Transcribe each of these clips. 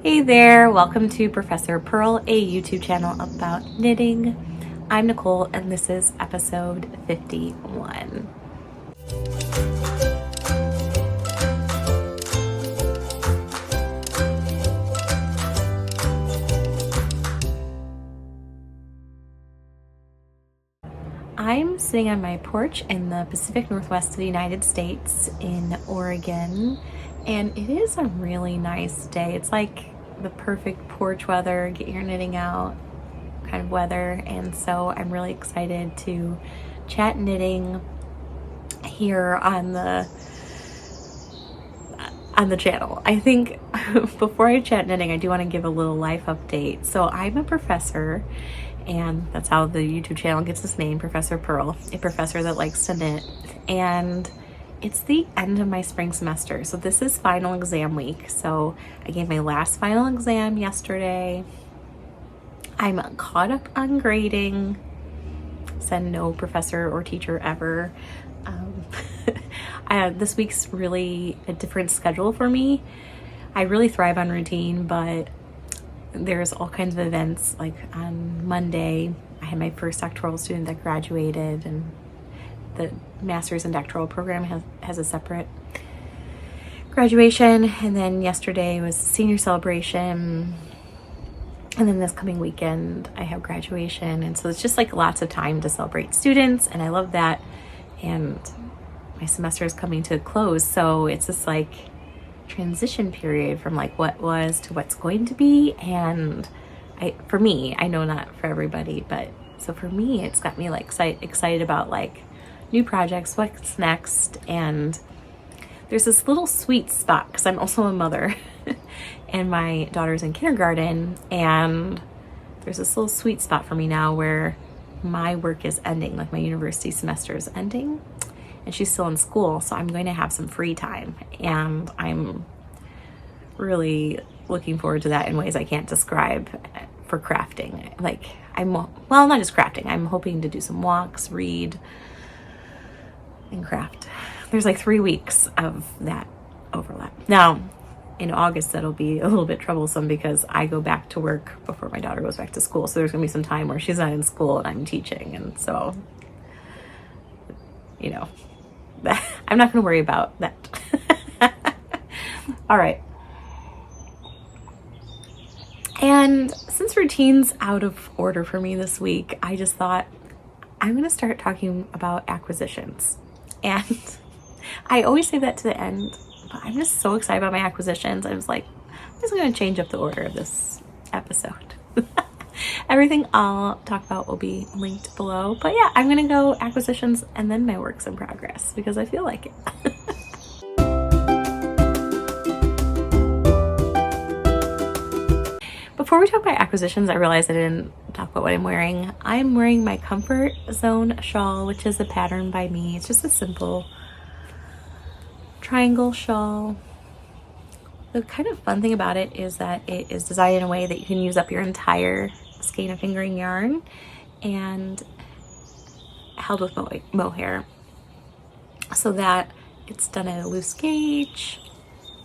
Hey there, welcome to Professor Purl, a YouTube channel about knitting. I'm Nicole and this is episode 51. I'm sitting on my porch in the Pacific Northwest of the United States in Oregon, and it is a really nice day. It's like the perfect porch weather, get your knitting out kind of weather, and so I'm really excited to chat knitting here on the channel. I think before I chat knitting, I do want to give a little life update. So I'm a professor, and that's how the YouTube channel gets its name, Professor Purl, a professor that likes to knit. And it's the end of my spring semester. So this is final exam week. So I gave my last final exam yesterday. I'm caught up on grading. Said no professor or teacher ever. This week's really a different schedule for me. I really thrive on routine, but there's all kinds of events. Like on Monday, I had my first doctoral student that graduated, and the master's in doctoral program has a separate graduation. And then yesterday was senior celebration. And then this coming weekend, I have graduation. And so it's just like lots of time to celebrate students. And I love that. And my semester is coming to a close. So it's this like transition period from like what was to what's going to be. And for me, I know not for everybody, but so for me, it's got me like excited about like new projects, what's next. And there's this little sweet spot because I'm also a mother and my daughter's in kindergarten, and there's this little sweet spot for me now where my work is ending, like my university semester is ending, and she's still in school, so I'm going to have some free time, and I'm really looking forward to that in ways I can't describe for crafting. Like well, not just crafting, I'm hoping to do some walks, read, and craft. There's like 3 weeks of that overlap. Now, in August, that'll be a little bit troublesome because I go back to work before my daughter goes back to school. So there's gonna be some time where she's not in school and I'm teaching. And so, you know, I'm not gonna worry about that. All right. And since routine's out of order for me this week, I just thought I'm gonna start talking about acquisitions. And I always say that to the end, but I'm just so excited about my acquisitions. I was like, I'm just going to change up the order of this episode. Everything I'll talk about will be linked below. But yeah, I'm going to go acquisitions and then my works in progress because I feel like it. Before we talk about acquisitions, I realized I didn't talk about what I'm wearing. I'm wearing my Comfort Zone shawl, which is a pattern by me. It's just a simple triangle shawl. The kind of fun thing about it is that it is designed in a way that you can use up your entire skein of fingering yarn and held with mohair, so that it's done at a loose gauge,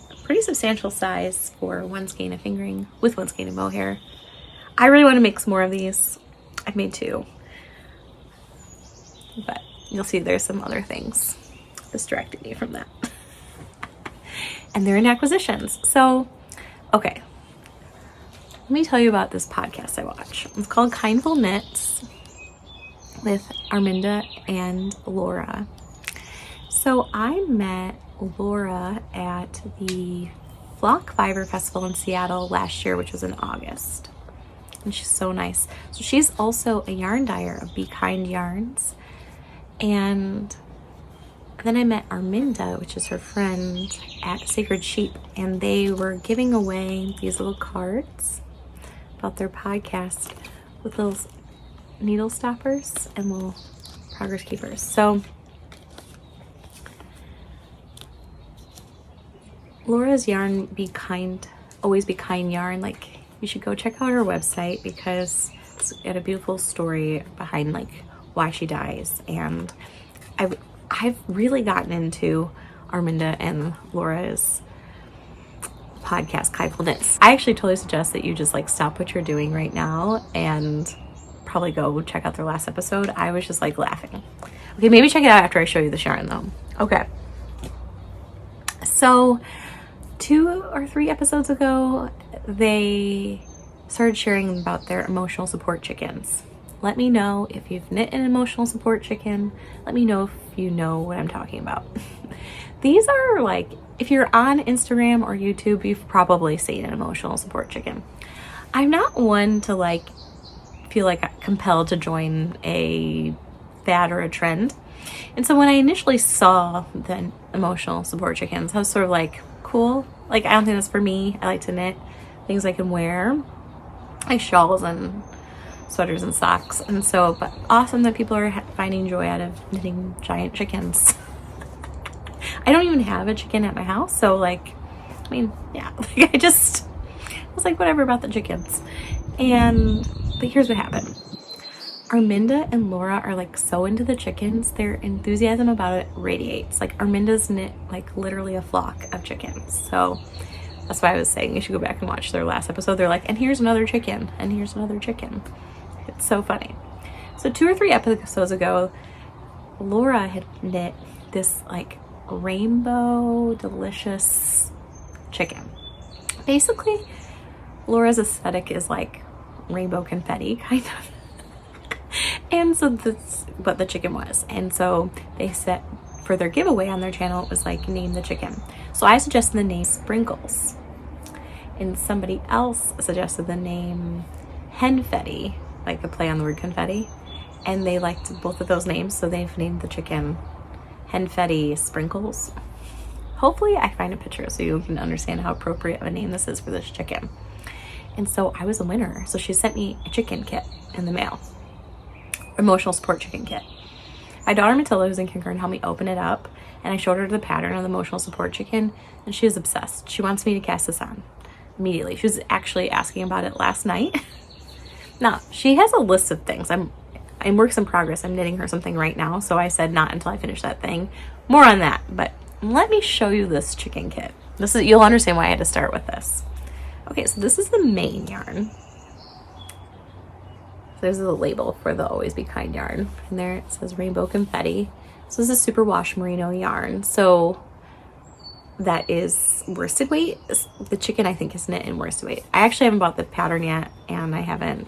a pretty substantial size for one skein of fingering with one skein of mohair. I really want to make some more of these. I've made 2, but you'll see there's some other things distracting me from that. And they're in acquisitions. So, okay. Let me tell you about this podcast I watch. It's called Kindful Knits with Arminda and Laura. So I met Laura at the Flock Fiber Festival in Seattle last year, which was in August. And she's so nice. So she's also a yarn dyer of Be Kind Yarns. And then I met Arminda, which is her friend, at Sacred Sheep, and they were giving away these little cards about their podcast with little needle stoppers and little progress keepers. So Laura's yarn, Be Kind, Always Be Kind yarn, like you should go check out her website because it's got a beautiful story behind like why she dyes. And I've really gotten into Arminda and Laura's podcast kindness. I actually totally suggest that you just like stop what you're doing right now and probably go check out their last episode. I was just like laughing. Okay, maybe check it out after I show you the yarn though. Okay. So 2 or 3 episodes ago, they started sharing about their emotional support chickens. Let me know if you've knit an emotional support chicken. Let me know if you know what I'm talking about. These are like, if you're on Instagram or YouTube, you've probably seen an emotional support chicken. I'm not one to like feel like compelled to join a fad or a trend. And so when I initially saw the emotional support chickens, I was sort of like, cool. Like, I don't think that's for me. I like to knit things I can wear, like shawls and sweaters and socks. And so, but awesome that people are finding joy out of knitting giant chickens. I don't even have a chicken at my house. So like, I mean, yeah, like I was like, whatever about the chickens. But here's what happened. Arminda and Laura are like so into the chickens. Their enthusiasm about it radiates. Like Arminda's knit like literally a flock of chickens. So that's why I was saying you should go back and watch their last episode. They're like, and here's another chicken, and here's another chicken. It's so funny. So 2 or 3 episodes ago, Laura had knit this like rainbow delicious chicken. Basically, Laura's aesthetic is like rainbow confetti, kind of. And so that's what the chicken was. And so they set for their giveaway on their channel, it was like, name the chicken. So I suggested the name Sprinkles. And somebody else suggested the name Henfetti, like a play on the word confetti. And they liked both of those names, so they've named the chicken Henfetti Sprinkles. Hopefully I find a picture so you can understand how appropriate of a name this is for this chicken. And so I was a winner. So she sent me a chicken kit in the mail. Emotional support chicken kit. My daughter Matilda, who's in kindergarten, helped me open it up, and I showed her the pattern of the emotional support chicken, and she was obsessed. She wants me to cast this on immediately. She was actually asking about it last night. Now, she has a list of things. I'm works in progress. I'm knitting her something right now, so I said not until I finish that thing. More on that, but let me show you this chicken kit. You'll understand why I had to start with this. Okay, so this is the main yarn. There's a label for the Always Be Kind yarn. And there it says Rainbow Confetti. So this is a superwash merino yarn. So that is worsted weight. The chicken, I think, is knit in worsted weight. I actually haven't bought the pattern yet, and I haven't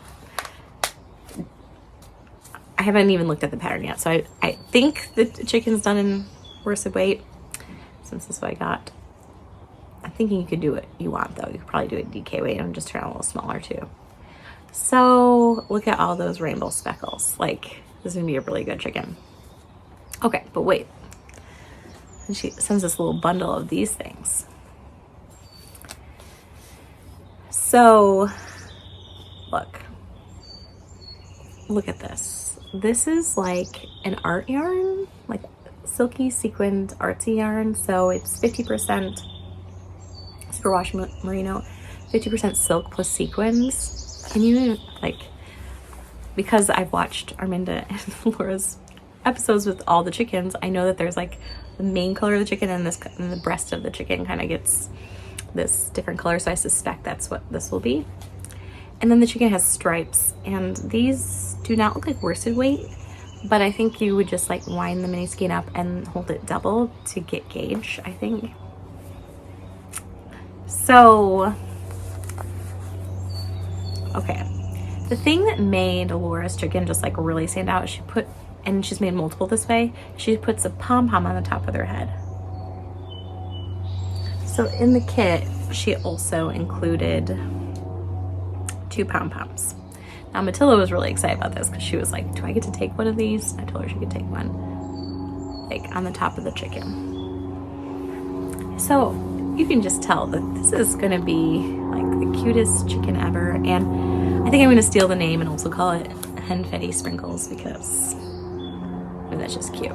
even looked at the pattern yet. So I think the chicken's done in worsted weight, since this is what I got. I'm thinking you could do what you want, though. You could probably do it DK weight and just turn it a little smaller, too. So look at all those rainbow speckles. Like, this is gonna be a really good chicken. Okay, but wait. And she sends this little bundle of these things. So look at this. This is like an art yarn, like silky sequined artsy yarn. So it's 50% superwash merino, 50% silk plus sequins. Can you, like, because I've watched Arminda and Laura's episodes with all the chickens, I know that there's like the main color of the chicken and the breast of the chicken kind of gets this different color, so I suspect that's what this will be. And then the chicken has stripes, and these do not look like worsted weight, but I think you would just like wind the mini skein up and hold it double to get gauge, I think. So okay, the thing that made Laura's chicken just like really stand out, she's made multiple this way, she puts a pom-pom on the top of their head. So in the kit, she also included 2 pom-poms. Now Matilda was really excited about this because she was like, do I get to take one of these? I told her she could take one, like on the top of the chicken. So you can just tell that this is gonna be like the cutest chicken ever, and I think I'm gonna steal the name and also call it Henfetti Sprinkles because that's just cute.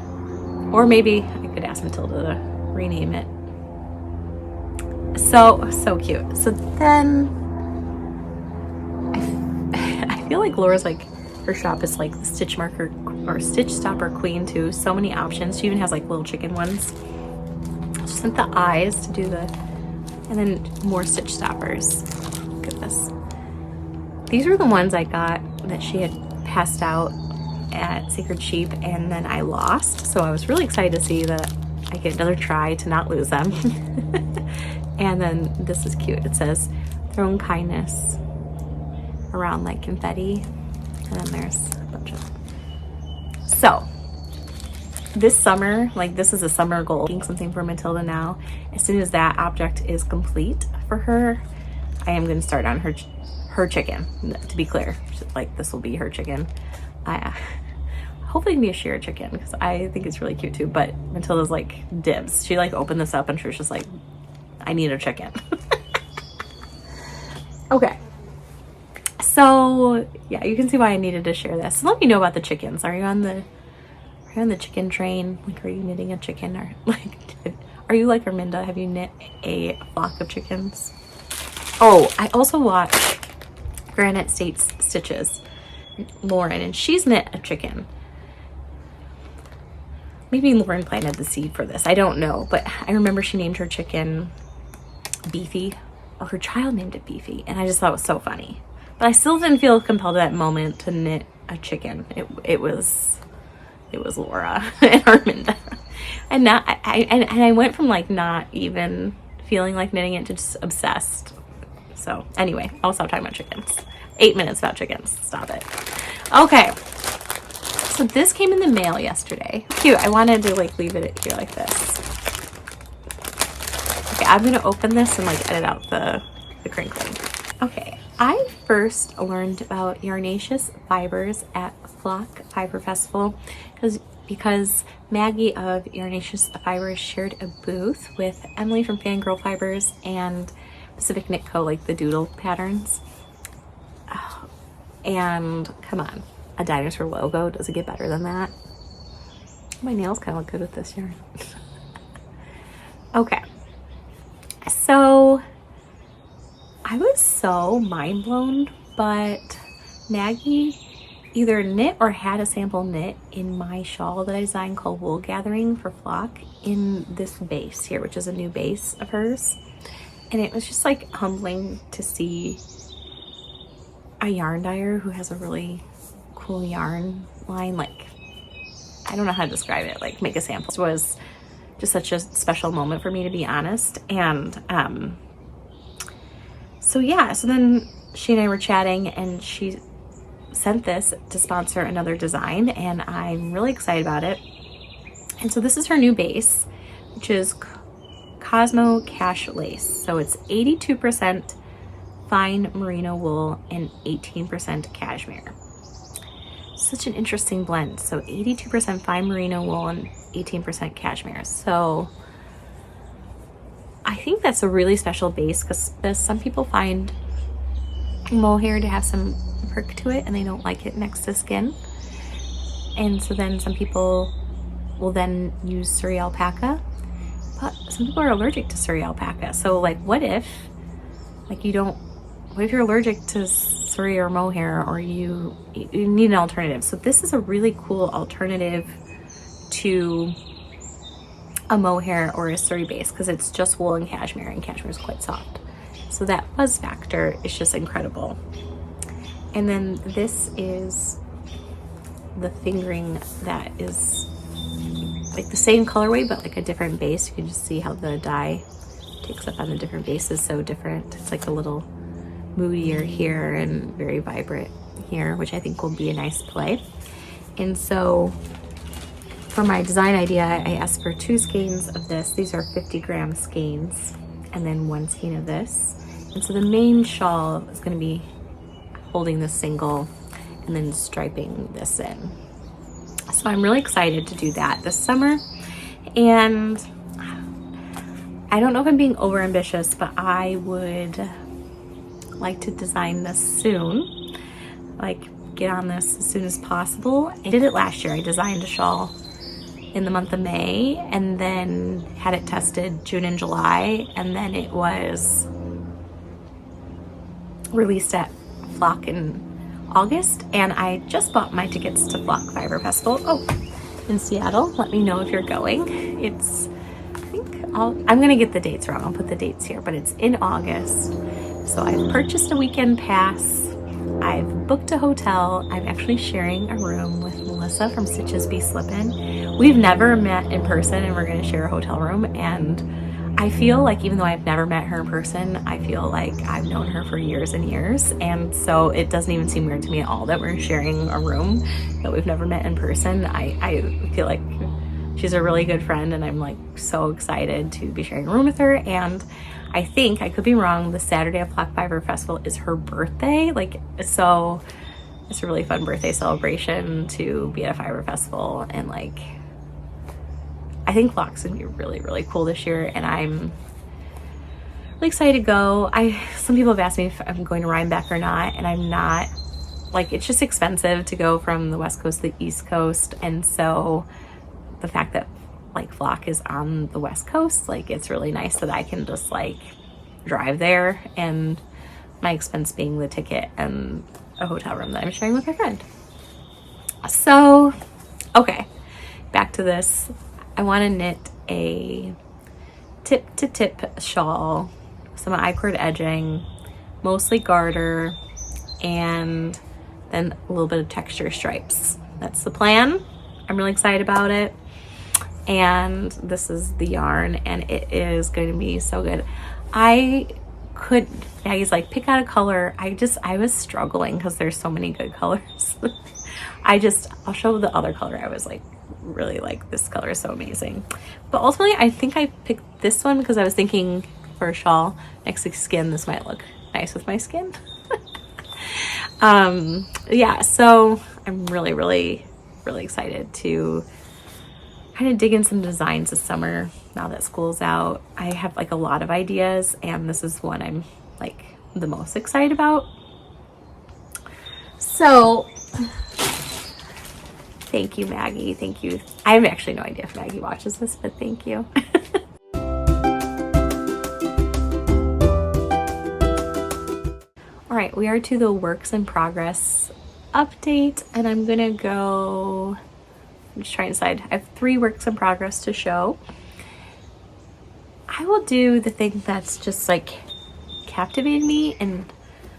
Or maybe I could ask Matilda to rename it. So cute. So then I feel like Laura's like, her shop is like the stitch marker or stitch stopper queen too. So many options. She even has like little chicken ones. She sent the eyes to do the And then more stitch stoppers. Look at this. These were the ones I got that she had passed out at Sacred Sheep and then I lost. So I was really excited to see that I get another try to not lose them. And then this is cute. It says throne kindness around like confetti. And then there's a bunch of. So this summer, like this is a summer goal, making something for Matilda now. As soon as that object is complete for her, I am going to start on her chicken, to be clear. Like this will be her chicken. Hopefully it can be a sheared chicken because I think it's really cute too, but Matilda's like dibs. She like opened this up and she was just like, I need a chicken. Okay. So yeah, you can see why I needed to share this. So let me know about the chickens. Are you on the chicken train? Like, are you knitting a chicken, or like, are you like Arminda? Have you knit a flock of chickens? Oh, I also watch Granite State's Stitches, Lauren, and she's knit a chicken. Maybe Lauren planted the seed for this. I don't know, but I remember she named her chicken Beefy, or her child named it Beefy, and I just thought it was so funny. But I still didn't feel compelled at that moment to knit a chicken. It was Laura and Arminda, and I went from like not even feeling like knitting it to just obsessed. So anyway, I'll stop talking about chickens. 8 minutes about chickens. Stop it. Okay. So this came in the mail yesterday. Cute. I wanted to like leave it here like this. Okay, I'm gonna open this and like edit out the crinkling. Okay. I first learned about Yarnaceous fibers at Flock Fiber Festival because Maggie of Yarnaceous Fibers shared a booth with Emily from Fangirl Fibers and Pacific Knit Co, like the doodle patterns. Oh, and come on, a dinosaur logo, does it get better than that? My nails kind of look good with this yarn. Okay, so I was so mind blown, but Maggie either knit or had a sample knit in my shawl that I designed called Wool Gathering for Flock in this base here, which is a new base of hers. And it was just like humbling to see a yarn dyer who has a really cool yarn line. Like, I don't know how to describe it, like make a sample. It was just such a special moment for me, to be honest. And so yeah, so then she and I were chatting and she sent this to sponsor another design and I'm really excited about it. And so this is her new base, which is Cosmo Cash Lace. So it's 82% fine merino wool and 18% cashmere. Such an interesting blend. So 82% fine merino wool and 18% cashmere. So I think that's a really special base because some people find mohair to have some prick to it and they don't like it next to skin. And so then some people will then use Surrey alpaca, but some people are allergic to Surrey alpaca. So like, what if you're allergic to Surrey or mohair, or you need an alternative? So this is a really cool alternative to a mohair or a Surrey base because it's just wool and cashmere is quite soft. So that fuzz factor is just incredible. And then this is the fingering that is like the same colorway but like a different base. You can just see how the dye takes up on the different bases, so different. It's like a little moodier here and very vibrant here, which I think will be a nice play. And so for my design idea, I asked for 2 skeins of this. These are 50-gram skeins, and then 1 skein of this. And so the main shawl is going to be holding the single and then striping this in. So I'm really excited to do that this summer. And I don't know if I'm being over ambitious, but I would like to design this soon. Like, get on this as soon as possible. I did it last year. I designed a shawl in the month of May and then had it tested June and July, and then it was released at Flock in August, and I just bought my tickets to Flock Fiber Festival in Seattle. Let me know if you're going. It's, I think, I'm gonna get the dates wrong. I'll put the dates here, but it's in August. So I've purchased a weekend pass. I've booked a hotel. I'm actually sharing a room with Melissa from Stitches Be Slippin'. We've never met in person, and we're gonna share a hotel room. And I feel like, even though I've never met her in person, I feel like I've known her for years and years. And so it doesn't even seem weird to me at all that we're sharing a room that we've never met in person. I feel like she's a really good friend, and I'm like so excited to be sharing a room with her. And I think, I could be wrong, the Saturday of Flock Fiber Festival is her birthday. Like, so it's a really fun birthday celebration to be at a fiber festival. And like, I think Flock's gonna be really, really cool this year, and I'm really excited to go. Some people have asked me if I'm going to Rhinebeck or not, and I'm not. Like, it's just expensive to go from the West Coast to the East Coast, and so the fact that like Flock is on the West Coast, like, it's really nice that I can just like drive there, and my expense being the ticket and a hotel room that I'm sharing with my friend. So, okay, back to this. I want to knit a tip to tip shawl, some I-cord edging, mostly garter, and then a little bit of texture stripes. That's the plan. I'm really excited about it. And this is the yarn, and it is going to be so good. Maggie's like, pick out a color. I was struggling because there's so many good colors. I'll show the other color. I was like, really like, this color is so amazing. But ultimately, I think I picked this one because I was thinking for a shawl next to skin, this might look nice with my skin. Yeah, so I'm really, really, really excited to kind of dig in some designs this summer now that school's out. I have like a lot of ideas, and this is one I'm like the most excited about. So thank you, Maggie. Thank you. I have actually no idea if Maggie watches this, but thank you. All right, we are to the works in progress update, and I'm gonna go, I'm just trying to decide. I have 3 works in progress to show. I will do the thing that's just like captivated me and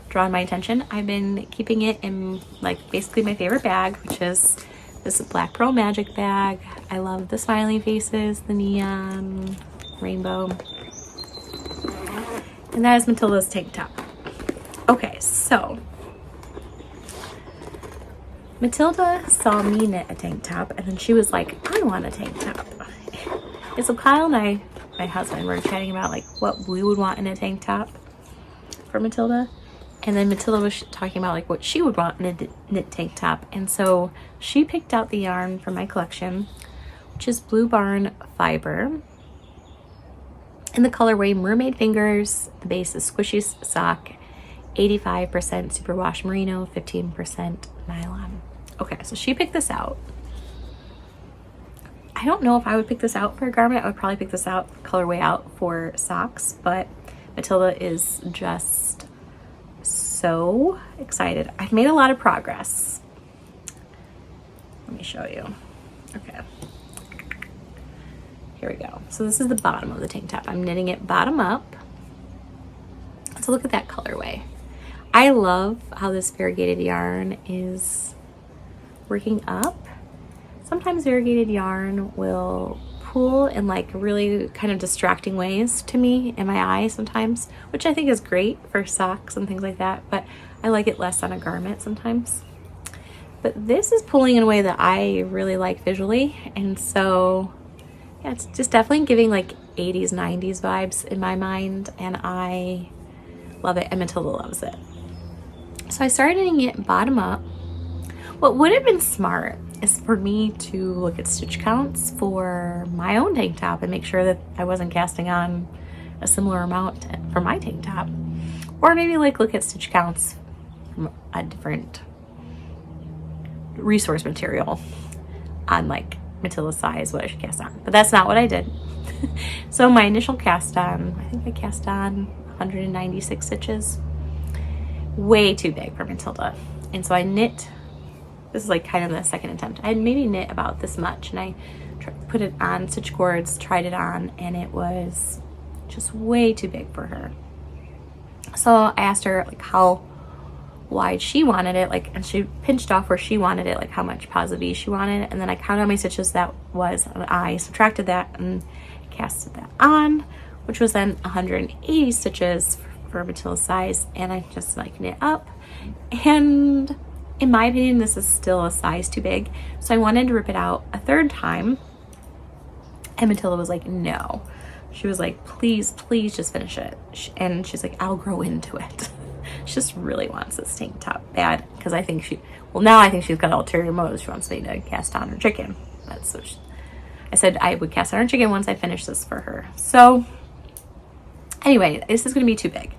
drawn my attention. I've been keeping it in like basically my favorite bag, which is this Black Pearl Magic bag. I love the smiley faces, the neon, rainbow. And that is Matilda's tank top. Okay, so Matilda saw me knit a tank top, and then she was like, I want a tank top. And so Kyle and I, my husband, were chatting about like what we would want in a tank top for Matilda. And then Matilda was talking about like what she would want in a knit tank top. And so she picked out the yarn from my collection, which is Blue Barn Fiber. In the colorway Mermaid Fingers, the base is Squishy Sock, 85% superwash merino, 15% nylon. Okay, so she picked this out. I don't know if I would pick this out for a garment. I would probably pick this colorway out for socks, but Matilda is just so excited. I've made a lot of progress. Let me show you. Okay. Here we go. So this is the bottom of the tank top. I'm knitting it bottom up. So look at that colorway. I love how this variegated yarn is working up. Sometimes variegated yarn will pull in like really kind of distracting ways to me in my eye sometimes, which I think is great for socks and things like that, but I like it less on a garment sometimes. But this is pulling in a way that I really like visually, and so yeah, it's just definitely giving like 80s, 90s vibes in my mind, and I love it, and Matilda loves it. So I started knitting it bottom up. What would have been smart is for me to look at stitch counts for my own tank top and make sure that I wasn't casting on a similar amount for my tank top. Or maybe like look at stitch counts from a different resource material on like Matilda's size, what I should cast on. But that's not what I did. So my initial cast on, I think I cast on 196 stitches. Way too big for Matilda. And so I knit, this is like kind of the second attempt. I had maybe knit about this much, and I put it on stitch cords, tried it on, and it was just way too big for her. So I asked her like how wide she wanted it, like, and she pinched off where she wanted it, like how much positive ease she wanted, and then I counted how many stitches that was, and I subtracted that and casted that on, which was then 180 stitches for Matilda's size, and I just like knit up. And in my opinion, this is still a size too big, so I wanted to rip it out a third time, and Matilda was like, no. She was like, please just finish it. And she's like, I'll grow into it. She just really wants this tank top bad, because I think now I think she's got ulterior motives. She wants me to cast on her chicken. That's what I said I would cast on her chicken once I finish this for her. So anyway, this is going to be too big.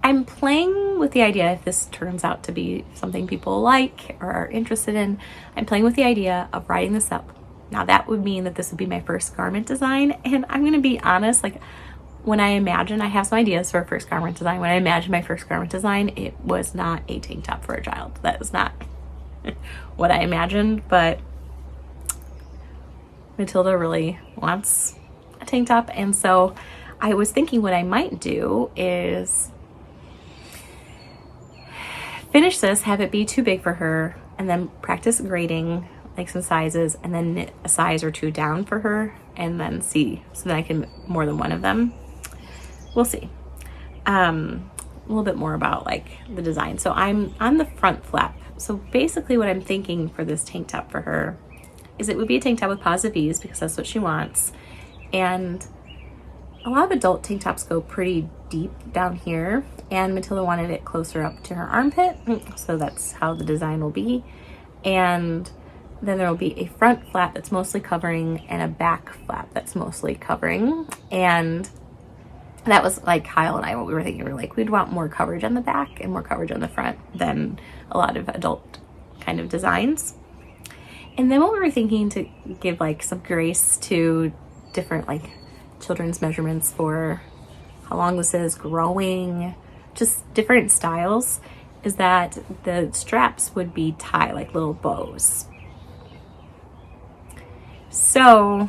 I'm playing with the idea, if this turns out to be something people like or are interested in, I'm playing with the idea of writing this up. Now that would mean that this would be my first garment design, and I'm going to be honest, like when I have some ideas for a first garment design. When I imagined my first garment design, it was not a tank top for a child. That is not what I imagined, but Matilda really wants a tank top, and so I was thinking what I might do is finish this, have it be too big for her, and then practice grading like some sizes, and then knit a size or two down for her, and then see, so that I can more than one of them. We'll see. A little bit more about like the design. So I'm on the front flap. So basically what I'm thinking for this tank top for her is it would be a tank top with positive ease, because that's what she wants. And a lot of adult tank tops go pretty deep down here, and Matilda wanted it closer up to her armpit, so that's how the design will be. And then there will be a front flap that's mostly covering and a back flap that's mostly covering. And that was like Kyle and I, what we were thinking. We were like, we'd want more coverage on the back and more coverage on the front than a lot of adult kind of designs. And then what we were thinking to give like some grace to different like children's measurements for how long this is, growing, just different styles, is that the straps would be tie like little bows. So,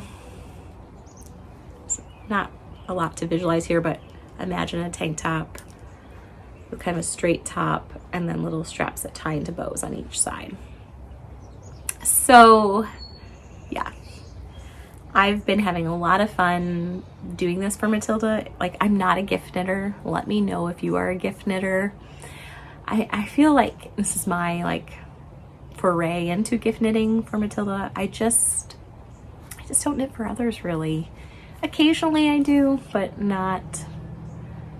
not a lot to visualize here, but imagine a tank top with kind of a straight top and then little straps that tie into bows on each side. So, yeah. I've been having a lot of fun doing this for Matilda. Like, I'm not a gift knitter. Let me know if you are a gift knitter. I feel like this is my like foray into gift knitting for Matilda. I just don't knit for others really. Occasionally I do, but not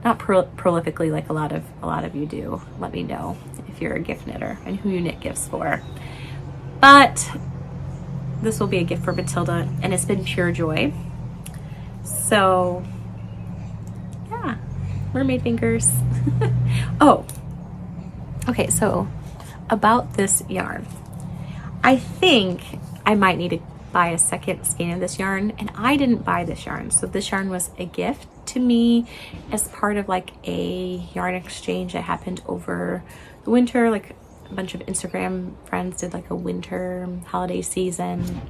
prolifically like a lot of you do. Let me know if you're a gift knitter and who you knit gifts for. But this will be a gift for Matilda, and it's been pure joy. So yeah, mermaid fingers. Oh, okay, so about this yarn, I think I might need to buy a second skein of this yarn, and I didn't buy this yarn. So this yarn was a gift to me as part of like a yarn exchange that happened over the winter. Like a bunch of Instagram friends did like a winter holiday season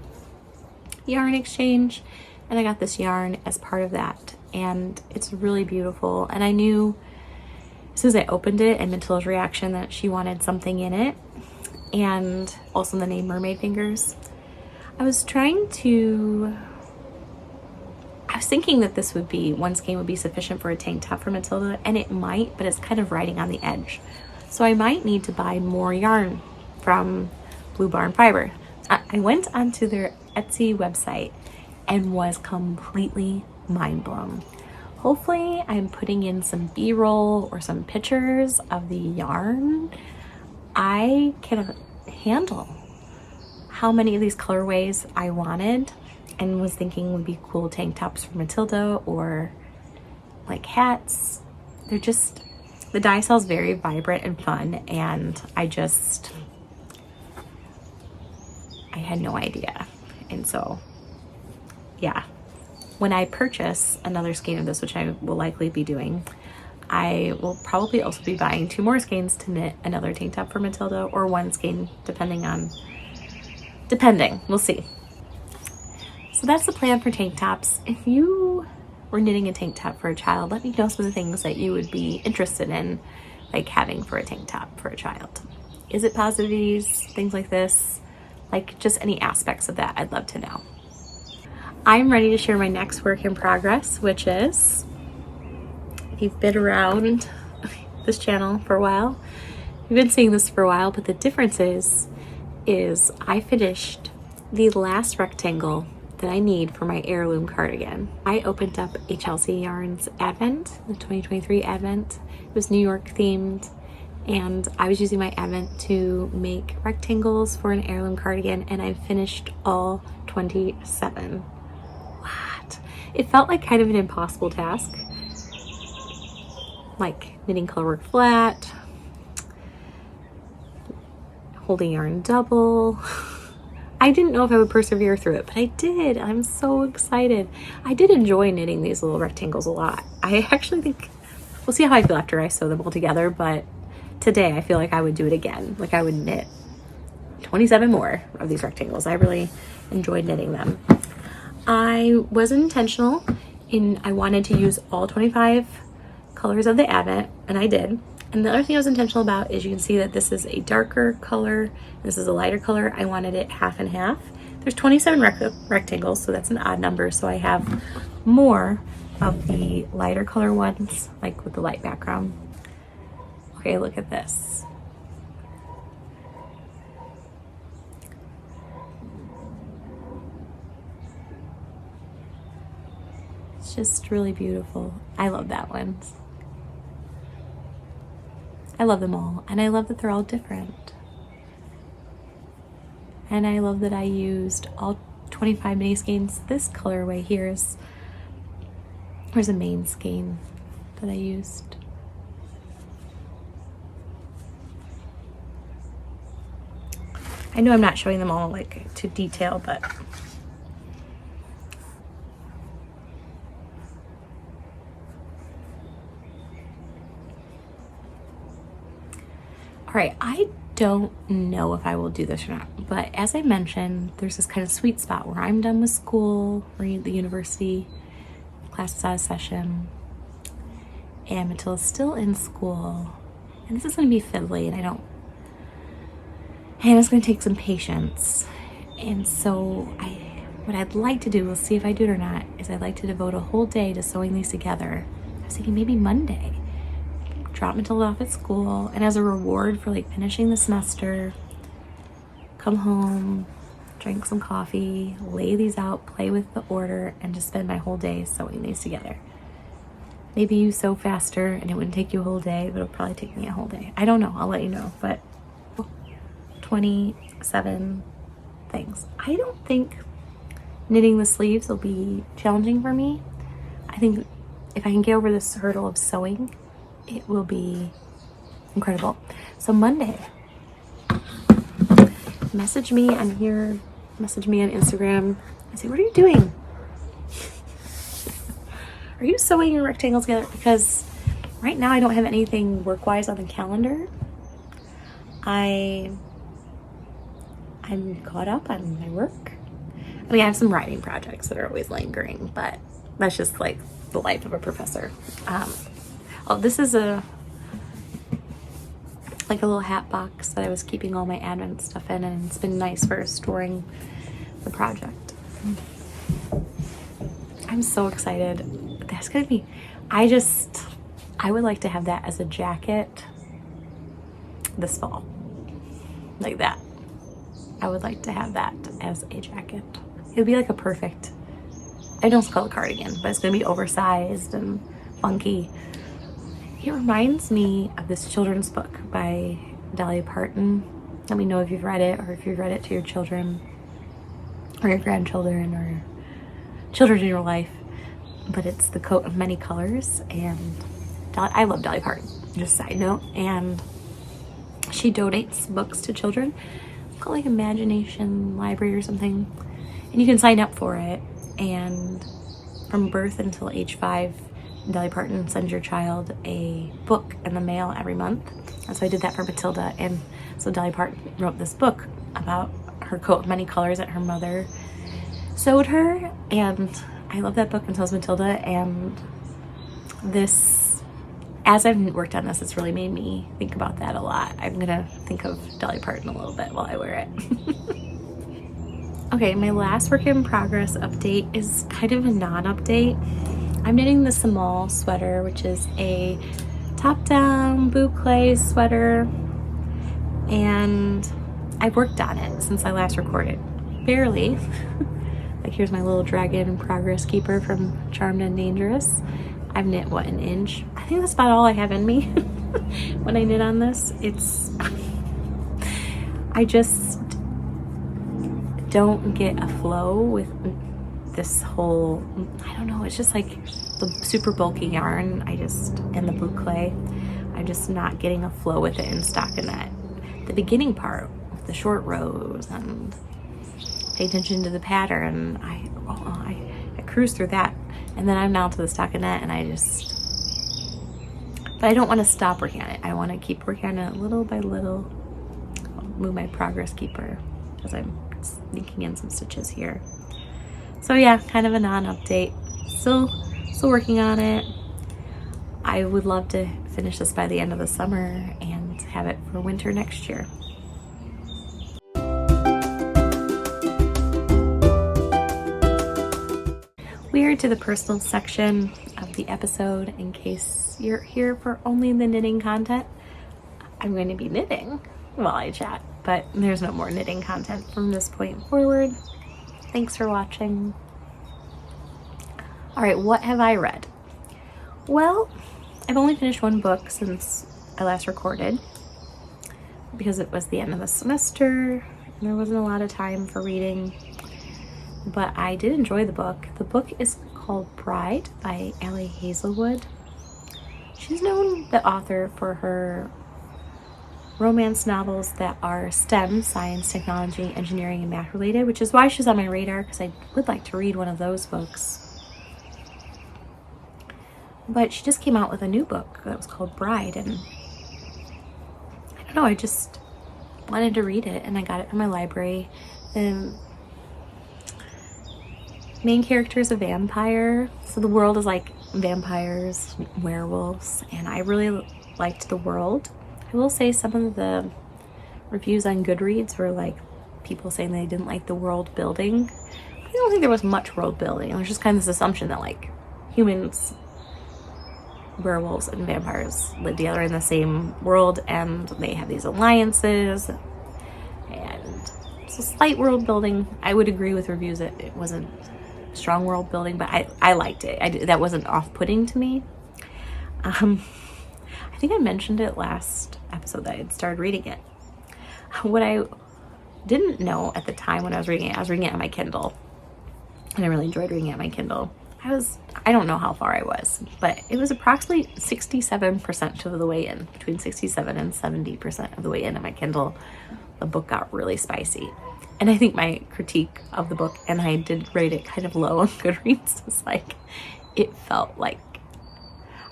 yarn exchange, and I got this yarn as part of that, and it's really beautiful. And I knew as soon as I opened it and Matilda's reaction that she wanted something in it, and also the name Mermaid Fingers. I was thinking that this would be, one skein would be sufficient for a tank top for Matilda, and it might, but it's kind of riding on the edge. So I might need to buy more yarn from Blue Barn Fiber. I went onto their Etsy website and was completely mind blown. Hopefully I'm putting in some B-roll or some pictures of the yarn. I can handle how many of these colorways I wanted and was thinking would be cool tank tops for Matilda or like hats. They're just, the dye cell is very vibrant and fun, and I had no idea. And so yeah, when I purchase another skein of this, which I will likely be doing, I will probably also be buying 2 more skeins to knit another tank top for Matilda, or 1 skein depending, we'll see. So that's the plan for tank tops. If you were knitting a tank top for a child, let me know some of the things that you would be interested in, like having for a tank top for a child. Is it positivities, things like this? Like just any aspects of that, I'd love to know. I'm ready to share my next work in progress, which is, if you've been around this channel for a while, you've been seeing this for a while, but the difference is I finished the last rectangle that I need for my Heirloom cardigan. I opened up a Chelsea Yarns Advent, the 2023 Advent. It was New York themed, and I was using my Advent to make rectangles for an Heirloom cardigan, and I finished all 27. What? It felt like kind of an impossible task, like knitting colorwork flat, holding yarn double. I didn't know if I would persevere through it, but I did. I'm so excited. I did enjoy knitting these little rectangles a lot. I actually think, we'll see how I feel after I sew them all together, but today I feel like I would do it again. Like I would knit 27 more of these rectangles. I really enjoyed knitting them. I was intentional I wanted to use all 25 colors of the Advent, and I did. And the other thing I was intentional about is you can see that this is a darker color, this is a lighter color. I wanted it half and half. There's 27 rectangles, so that's an odd number. So I have more of the lighter color ones, like with the light background. Okay, look at this. It's just really beautiful. I love that one. I love them all, and I love that they're all different. And I love that I used all 25 mini skeins. This colorway here is, there's a main skein that I used. I know I'm not showing them all like to detail, but all right, I don't know if I will do this or not, but as I mentioned, there's this kind of sweet spot where I'm done with school or the university, classes out of session, and Matilda's still in school, and this is going to be fiddly, and it's going to take some patience. And so what I'd like to do, we'll see if I do it or not, is I'd like to devote a whole day to sewing these together. I was thinking maybe Monday. Drop Matilda off at school, and as a reward for like finishing the semester, come home, drink some coffee, lay these out, play with the order, and just spend my whole day sewing these together. Maybe you sew faster and it wouldn't take you a whole day, but it'll probably take me a whole day. I don't know, I'll let you know, but 27 things. I don't think knitting the sleeves will be challenging for me. I think if I can get over this hurdle of sewing, it will be incredible. So Monday, message me on here, message me on Instagram and say, what are you doing? Are you sewing your rectangles together? Because right now I don't have anything work-wise on the calendar. I'm caught up on my work. I mean, I have some writing projects that are always lingering, but that's just like the life of a professor. Oh, this is like a little hat box that I was keeping all my Advent stuff in, and it's been nice for storing the project. I'm so excited. That's gonna be, I would like to have that as a jacket this fall, like that. I would like to have that as a jacket. It would be like a perfect, I know it's called a cardigan, but it's gonna be oversized and funky. It reminds me of this children's book by Dolly Parton. Let me know if you've read it, or if you've read it to your children or your grandchildren or children in your life. But it's The Coat of Many Colors, and I love Dolly Parton, just a side note. And she donates books to children. It's called like Imagination Library or something. And you can sign up for it. And from birth until age 5, Dolly Parton sends your child a book in the mail every month. And so I did that for Matilda. And so Dolly Parton wrote this book about her coat of many colors that her mother sewed her, and I love that book, and so has Matilda. And this, as I've worked on this, it's really made me think about that a lot. I'm gonna think of Dolly Parton a little bit while I wear it. Okay, my last work in progress update is kind of a non-update. I'm knitting the Sammal sweater, which is a top-down boucle sweater, and I've worked on it since I last recorded. Barely. Like, here's my little dragon progress keeper from Charmed and Dangerous. I've knit, what, an inch? I think that's about all I have in me when I knit on this. I just don't get a flow with this whole, I don't know, it's just like the super bulky yarn, and the boucle, I'm just not getting a flow with it in stockinette. The beginning part with the short rows and pay attention to the pattern, I cruise through that, and then I'm now to the stockinette, and but I don't want to stop working on it. I want to keep working on it little by little. I'll move my progress keeper as I'm sneaking in some stitches here. So yeah, kind of a non-update. Still working on it. I would love to finish this by the end of the summer and have it for winter next year. We are to the personal section of the episode. In case you're here for only the knitting content, I'm going to be knitting while I chat, but there's no more knitting content from this point forward. Thanks for watching. All right, what have I read? Well, I've only finished one book since I last recorded because it was the end of the semester and there wasn't a lot of time for reading, but I did enjoy the book. The book is called Bride by Allie Hazelwood. She's known, the author, for her romance novels that are STEM, science, technology, engineering, and math related, which is why she's on my radar, because I would like to read one of those books. But she just came out with a new book that was called Bride, and I don't know, I just wanted to read it, and I got it from my library. The main character is a vampire, so the world is like vampires, werewolves, and I really liked the world. I will say some of the reviews on Goodreads were like people saying they didn't like the world building. I don't think there was much world building. It was just kind of this assumption that like humans, werewolves, and vampires live together in the same world and they have these alliances, and it's a slight world building. I would agree with reviews that it wasn't strong world building, but I liked it. That wasn't off-putting to me. I think I mentioned it last episode that I had started reading it. What I didn't know at the time when I was reading it on my Kindle, and I really enjoyed reading it on my Kindle. I don't know how far I was, but it was approximately 67% of the way in, between 67 and 70% of the way in on my Kindle. The book got really spicy. And I think my critique of the book, and I did rate it kind of low on Goodreads, was like, it felt like,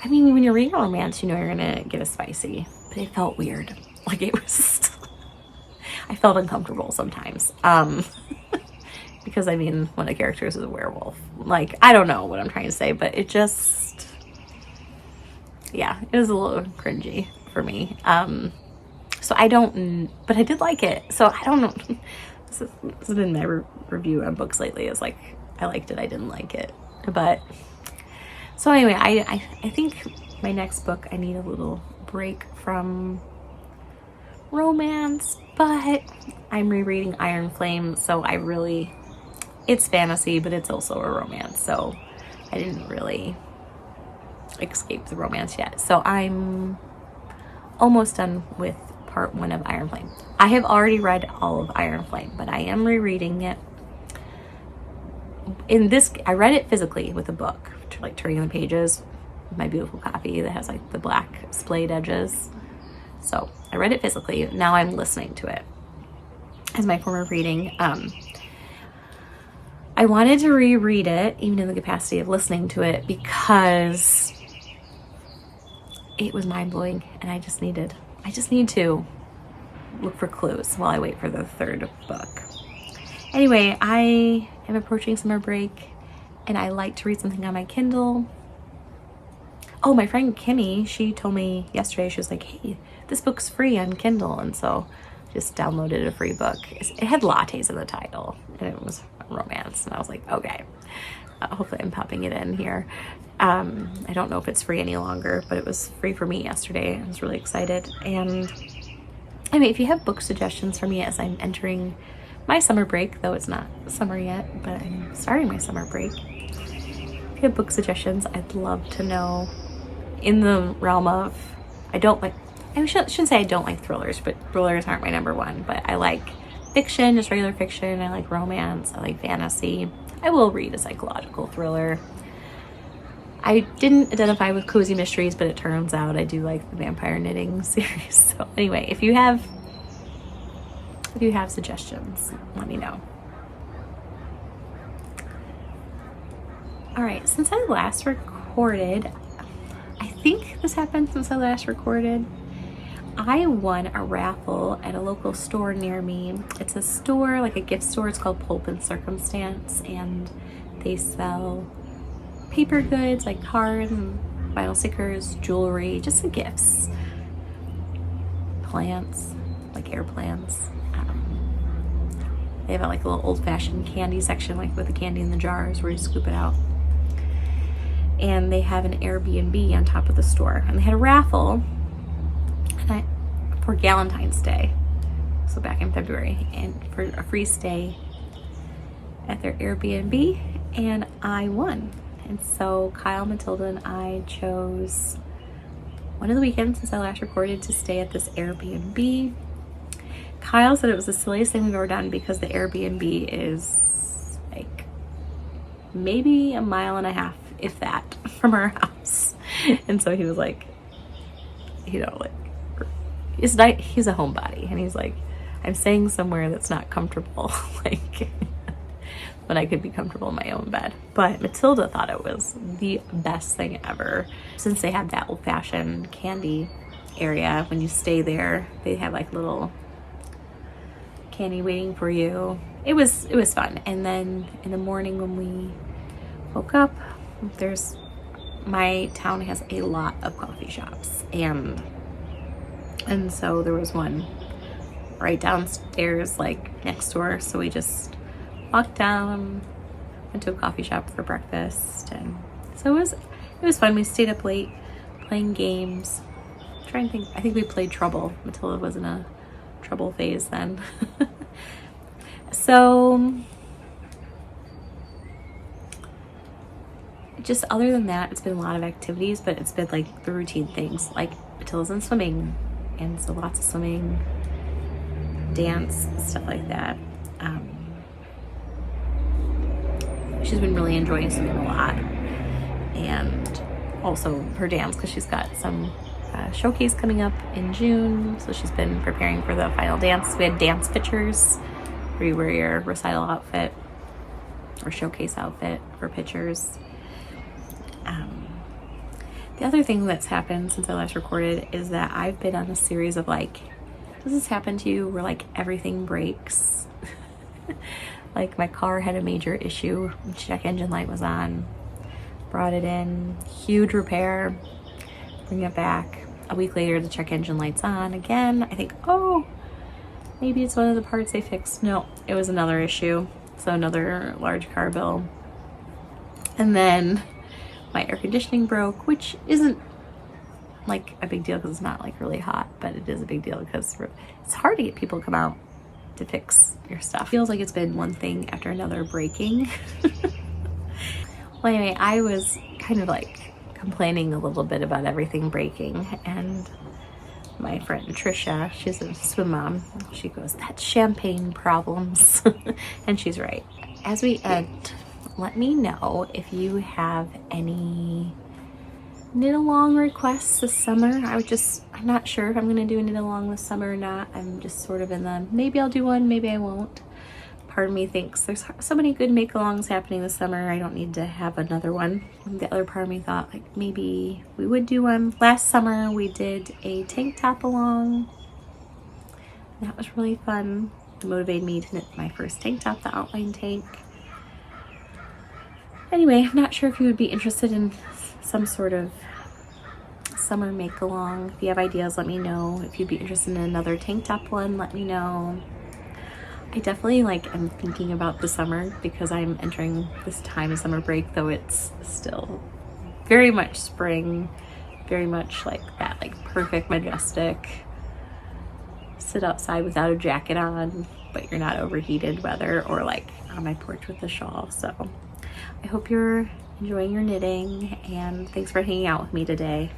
I mean, when you're reading a romance, you know you're gonna get a spicy, but it felt weird. Like it was, I felt uncomfortable sometimes. Because I mean, one of the characters is a werewolf. Like, I don't know what I'm trying to say, but it just, yeah, it was a little cringy for me. So I don't, but I did like it. So I don't know. This has been my review on books lately. It's like, I liked it, I didn't like it. But, so anyway, I think my next book, I need a little break from romance, but I'm rereading Iron Flame, so it's fantasy, but it's also a romance, so I didn't really escape the romance yet. So I'm almost done with part 1 of Iron Flame. I have already read all of Iron Flame, but I am rereading it. I read it physically with a book, like turning the pages with my beautiful copy that has like the black splayed edges. So I read it physically. Now I'm listening to it as my form of reading. I wanted to reread it, even in the capacity of listening to it, because it was mind-blowing, and I just need to look for clues while I wait for the third book. Anyway, I am approaching summer break and I like to read something on my Kindle. Oh, my friend Kimmy, she told me yesterday, she was like, hey, this book's free on Kindle. And so just downloaded a free book. It had lattes in the title and it was romance. And I was like, okay, hopefully I'm popping it in here. I don't know if it's free any longer, but it was free for me yesterday. I was really excited. And I mean, if you have book suggestions for me as I'm entering my summer break, though it's not summer yet, but I'm starting my summer break. If you have book suggestions, I'd love to know. In the realm of, I shouldn't say I don't like thrillers, but thrillers aren't my number one, but I like fiction, just regular fiction. I like romance, I like fantasy. I will read a psychological thriller. I didn't identify with cozy mysteries, but it turns out I do like the vampire knitting series. So anyway, if you have suggestions, let me know. All right, since I last recorded, I think this happened since I last recorded, I won a raffle at a local store near me. It's a store, like a gift store. It's called Pulp and Circumstance, and they sell paper goods like cards and vinyl stickers, jewelry, just the gifts. Plants, like air plants. They have like a little old-fashioned candy section, like with the candy in the jars where you scoop it out. And they have an Airbnb on top of the store. And they had a raffle for Valentine's Day, so back in February, and for a free stay at their Airbnb, and I won. And so Kyle, Matilda, and I chose one of the weekends since I last recorded to stay at this Airbnb. Kyle said it was the silliest thing we've ever done because the Airbnb is like maybe a mile and a half, if that, from our house. And so he was like, you know, like, it's not, he's a homebody, and he's like, I'm staying somewhere that's not comfortable, like, but I could be comfortable in my own bed. But Matilda thought it was the best thing ever. Since they have that old-fashioned candy area, when you stay there, they have like little candy waiting for you. It was fun. And then in the morning when we woke up, my town has a lot of coffee shops, and so there was one right downstairs, like next door. So we just walked down, went to a coffee shop for breakfast, and so it was fun. We stayed up late playing games. I'm trying to think. I think we played Trouble. Matilda was in a Trouble phase then. So just other than that, it's been a lot of activities, but it's been like the routine things, like Matilda's in swimming, and so lots of swimming, dance, stuff like that. She's been really enjoying swimming a lot, and also her dance, because she's got some showcase coming up in June, so she's been preparing for the final dance. We had dance pictures where you wear your recital outfit or showcase outfit for pictures. The other thing that's happened since I last recorded is that I've been on a series of like, does this happen to you, where like everything breaks? Like my car had a major issue, check engine light was on, brought it in, huge repair, bring it back. A week later, the check engine light's on again. I think, oh, maybe it's one of the parts they fixed. No, it was another issue. So another large car bill. And then my air conditioning broke, which isn't like a big deal because it's not like really hot, but it is a big deal because it's hard to get people to come out to fix your stuff. Feels like it's been one thing after another breaking. Well, anyway, I was kind of like complaining a little bit about everything breaking, and my friend Trisha, she's a swim mom, she goes, that's champagne problems. And she's right. As we end, let me know if you have any knit along requests this summer. I'm not sure if I'm gonna do a knit along this summer or not. I'm just sort of in the, maybe I'll do one, maybe I won't. Part of me thinks there's so many good make alongs happening this summer, I don't need to have another one. The other part of me thought like maybe we would do one. Last summer we did a tank top along. That was really fun. It motivated me to knit my first tank top, the outline tank. Anyway, I'm not sure if you would be interested in some sort of summer make along. If you have ideas, let me know. If you'd be interested in another tank top one, let me know. I definitely am thinking about the summer because I'm entering this time of summer break, though it's still very much spring, very much like that perfect majestic sit outside without a jacket on but you're not overheated weather, or on my porch with a shawl. So I hope you're enjoying your knitting, and thanks for hanging out with me today.